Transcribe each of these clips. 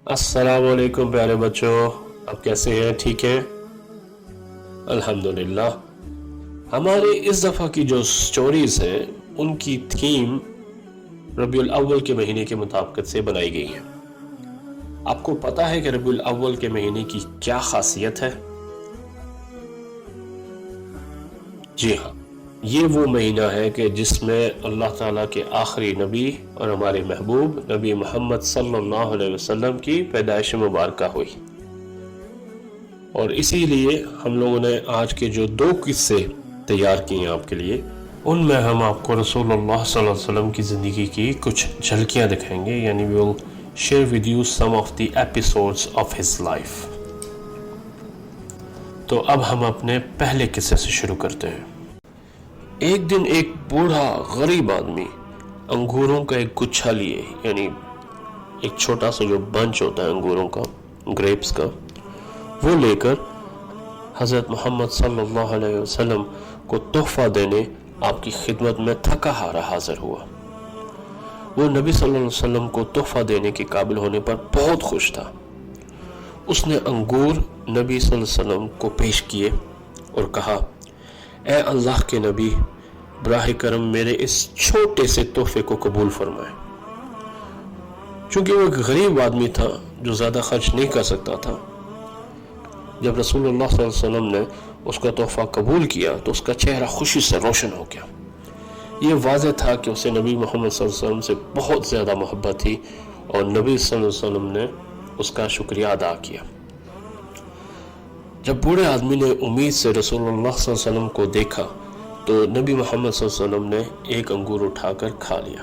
السلام علیکم پیارے بچوں، آپ کیسے ہیں؟ ٹھیک ہیں؟ الحمدللہ۔ ہمارے اس دفعہ کی جو سٹوریز ہیں ان کی تھیم ربیع الاول کے مہینے کے مطابقت سے بنائی گئی ہیں۔ آپ کو پتا ہے کہ ربیع الاول کے مہینے کی کیا خاصیت ہے؟ جی ہاں، یہ وہ مہینہ ہے کہ جس میں اللہ تعالیٰ کے آخری نبی اور ہمارے محبوب نبی محمد صلی اللہ علیہ وسلم کی پیدائش مبارکہ ہوئی، اور اسی لیے ہم لوگوں نے آج کے جو 2 قصے تیار کیے ہیں آپ کے لیے، ان میں ہم آپ کو رسول اللہ صلی اللہ علیہ وسلم کی زندگی کی کچھ جھلکیاں دکھائیں گے، یعنی we will share with you some of the episodes of his life۔ تو اب ہم اپنے پہلے قصے سے شروع کرتے ہیں۔ ایک دن ایک بوڑھا غریب آدمی انگوروں کا ایک گچھا لیے، یعنی ایک چھوٹا سا جو بنچ ہوتا ہے انگوروں کا، گریپس کا، وہ لے کر حضرت محمد صلی اللہ علیہ وسلم کو تحفہ دینے آپ کی خدمت میں تھکا ہارا حاضر ہوا۔ وہ نبی صلی اللہ علیہ وسلم کو تحفہ دینے کے قابل ہونے پر بہت خوش تھا۔ اس نے انگور نبی صلی اللہ علیہ وسلم کو پیش کیے اور کہا، اے اللہ کے نبی، براہ کرم میرے اس چھوٹے سے تحفے کو قبول فرمائے۔ چونکہ وہ ایک غریب آدمی تھا جو زیادہ خرچ نہیں کر سکتا تھا، جب رسول اللہ صلی اللہ علیہ وسلم نے اس کا تحفہ قبول کیا تو اس کا چہرہ خوشی سے روشن ہو گیا۔ یہ واضح تھا کہ اسے نبی محمد صلی اللہ علیہ وسلم سے بہت زیادہ محبت تھی، اور نبی صلی اللہ علیہ وسلم نے اس کا شکریہ ادا کیا۔ جب بوڑھے آدمی نے امید سے رسول اللہ صلی اللہ علیہ وسلم کو دیکھا تو نبی محمد صلی اللہ علیہ وسلم نے ایک انگور اٹھا کر کھا لیا،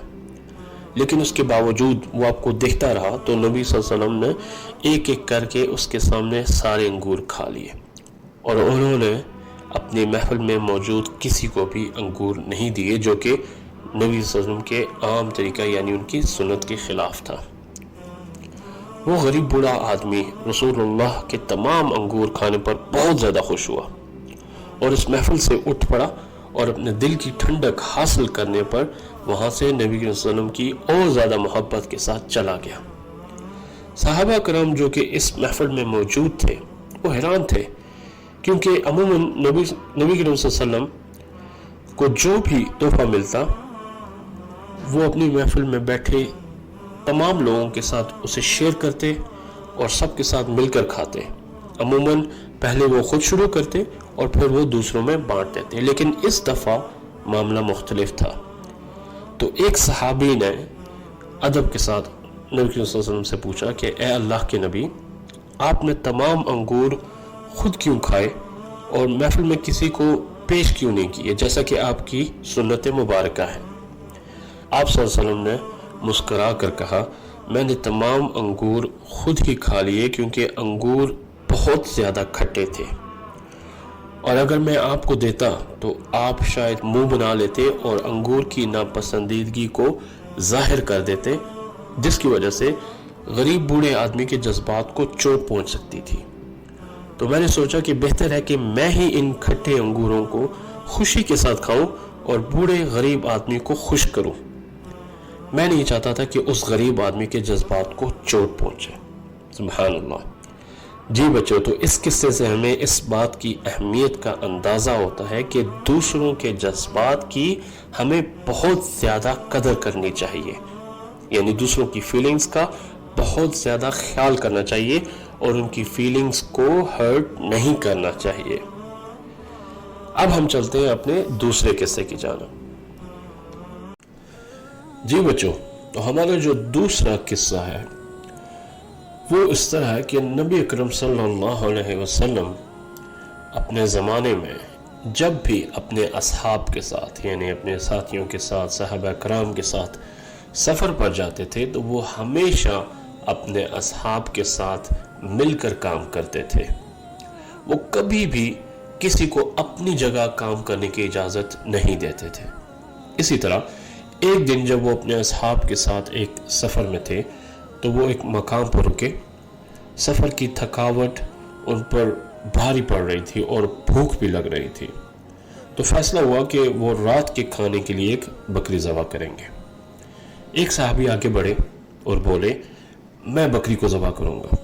لیکن اس کے باوجود وہ آپ کو دیکھتا رہا تو نبی صلی اللہ علیہ وسلم نے ایک ایک کر کے اس کے سامنے سارے انگور کھا لیے، اور انہوں نے اپنی محفل میں موجود کسی کو بھی انگور نہیں دیے، جو کہ نبی صلی اللہ علیہ وسلم کے عام طریقہ یعنی ان کی سنت کے خلاف تھا۔ وہ غریب بوڑھا آدمی رسول اللہ کے تمام انگور کھانے پر بہت زیادہ خوش ہوا، اور اس محفل سے اٹھ پڑا اور اپنے دل کی ٹھنڈک حاصل کرنے پر وہاں سے نبی صلی اللہ علیہ وسلم کی اور زیادہ محبت کے ساتھ چلا گیا۔ صحابہ کرام جو کہ اس محفل میں موجود تھے وہ حیران تھے، کیونکہ عموماً نبی کریم صلی اللہ علیہ وسلم کو جو بھی تحفہ ملتا وہ اپنی محفل میں بیٹھے تمام لوگوں کے ساتھ اسے شیئر کرتے اور سب کے ساتھ مل کر کھاتے۔ عموماً پہلے وہ خود شروع کرتے اور پھر وہ دوسروں میں بانٹ دیتے، لیکن اس دفعہ معاملہ مختلف تھا۔ تو ایک صحابی نے ادب کے ساتھ نبی صلی اللہ علیہ وسلم سے پوچھا کہ اے اللہ کے نبی، آپ نے تمام انگور خود کیوں کھائے اور محفل میں کسی کو پیش کیوں نہیں کیے، جیسا کہ آپ کی سنت مبارکہ ہے؟ آپ صلی اللہ علیہ وسلم نے مسکرا کر کہا، میں نے تمام انگور خود ہی کھا لیے کیونکہ انگور بہت زیادہ کھٹے تھے، اور اگر میں آپ کو دیتا تو آپ شاید منہ بنا لیتے اور انگور کی ناپسندیدگی کو ظاہر کر دیتے، جس کی وجہ سے غریب بوڑھے آدمی کے جذبات کو چوٹ پہنچ سکتی تھی۔ تو میں نے سوچا کہ بہتر ہے کہ میں ہی ان کھٹے انگوروں کو خوشی کے ساتھ کھاؤں اور بوڑھے غریب آدمی کو خوش کروں۔ میں نہیں چاہتا تھا کہ اس غریب آدمی کے جذبات کو چوٹ پہنچے۔ سبحان اللہ۔ جی بچوں، تو اس قصے سے ہمیں اس بات کی اہمیت کا اندازہ ہوتا ہے کہ دوسروں کے جذبات کی ہمیں بہت زیادہ قدر کرنی چاہیے، یعنی دوسروں کی فیلنگز کا بہت زیادہ خیال کرنا چاہیے اور ان کی فیلنگز کو ہرٹ نہیں کرنا چاہیے۔ اب ہم چلتے ہیں اپنے دوسرے قصے کی جانب۔ جی بچوں، تو ہمارا جو دوسرا قصہ ہے وہ اس طرح ہے کہ نبی اکرم صلی اللہ علیہ وسلم اپنے زمانے میں جب بھی اپنے اصحاب کے ساتھ یعنی اپنے ساتھیوں کے ساتھ، صحابہ کرام کے ساتھ سفر پر جاتے تھے تو وہ ہمیشہ اپنے اصحاب کے ساتھ مل کر کام کرتے تھے۔ وہ کبھی بھی کسی کو اپنی جگہ کام کرنے کی اجازت نہیں دیتے تھے۔ اسی طرح ایک دن جب وہ اپنے اصحاب کے ساتھ ایک سفر میں تھے تو وہ ایک مقام پر رکے۔ سفر کی تھکاوٹ ان پر بھاری پڑ رہی تھی اور بھوک بھی لگ رہی تھی، تو فیصلہ ہوا کہ وہ رات کے کھانے کے لیے ایک بکری ذبح کریں گے۔ ایک صحابی آگے بڑھے اور بولے، میں بکری کو ذبح کروں گا،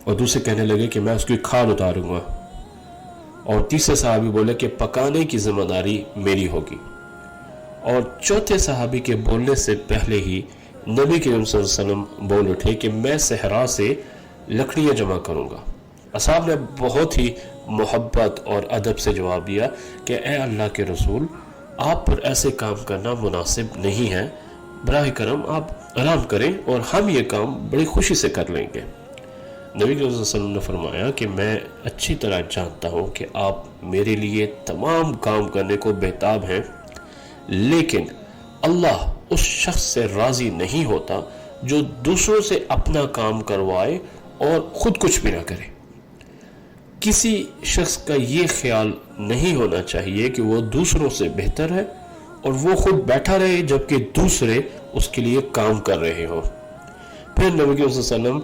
اور دوسرے کہنے لگے کہ میں اس کی کھال اتاروں گا، اور تیسرے صحابی بولے کہ پکانے کی ذمہ داری میری ہوگی، اور چوتھے صحابی کے بولنے سے پہلے ہی نبی کریم صلی اللہ علیہ وسلم بول اٹھے کہ میں صحرا سے لکڑیاں جمع کروں گا۔ اصحاب نے بہت ہی محبت اور ادب سے جواب دیا کہ اے اللہ کے رسول، آپ پر ایسے کام کرنا مناسب نہیں ہے، براہ کرم آپ آرام کریں اور ہم یہ کام بڑی خوشی سے کر لیں گے۔ نبی صلی اللہ علیہ وسلم نے فرمایا کہ میں اچھی طرح جانتا ہوں کہ آپ میرے لیے تمام کام کرنے کو بےتاب ہیں، لیکن اللہ اس شخص سے راضی نہیں ہوتا جو دوسروں سے اپنا کام کروائے اور خود کچھ بھی نہ کرے۔ کسی شخص کا یہ خیال نہیں ہونا چاہیے کہ وہ دوسروں سے بہتر ہے اور وہ خود بیٹھا رہے جبکہ دوسرے اس کے لیے کام کر رہے ہوں۔ پھر نبی صلی اللہ علیہ وسلم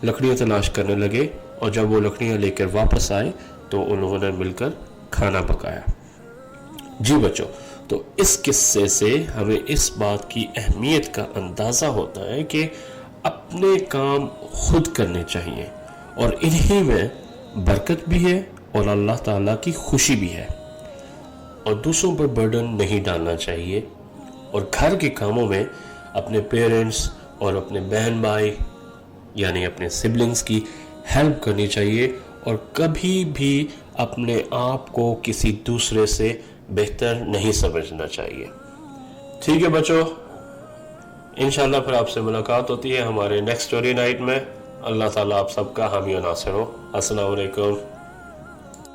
لکڑیاں تلاش کرنے لگے، اور جب وہ لکڑیاں لے کر واپس آئے تو ان لوگوں نے مل کر کھانا پکایا۔ جی بچوں، تو اس قصے سے ہمیں اس بات کی اہمیت کا اندازہ ہوتا ہے کہ اپنے کام خود کرنے چاہیے، اور انہی میں برکت بھی ہے اور اللہ تعالیٰ کی خوشی بھی ہے، اور دوسروں پر برڈن نہیں ڈالنا چاہیے، اور گھر کے کاموں میں اپنے پیرنٹس اور اپنے بہن بھائی یعنی اپنے سبلنگز کی ہیلپ کرنی چاہیے، اور کبھی بھی اپنے آپ کو کسی دوسرے سے بہتر نہیں سمجھنا چاہیے۔ ٹھیک ہے بچوں، انشاءاللہ پھر آپ سے ملاقات ہوتی ہے ہمارے نیکسٹ اسٹوری نائٹ میں۔ اللہ تعالیٰ آپ سب کا حامی و ناصر ہو۔ السلام علیکم۔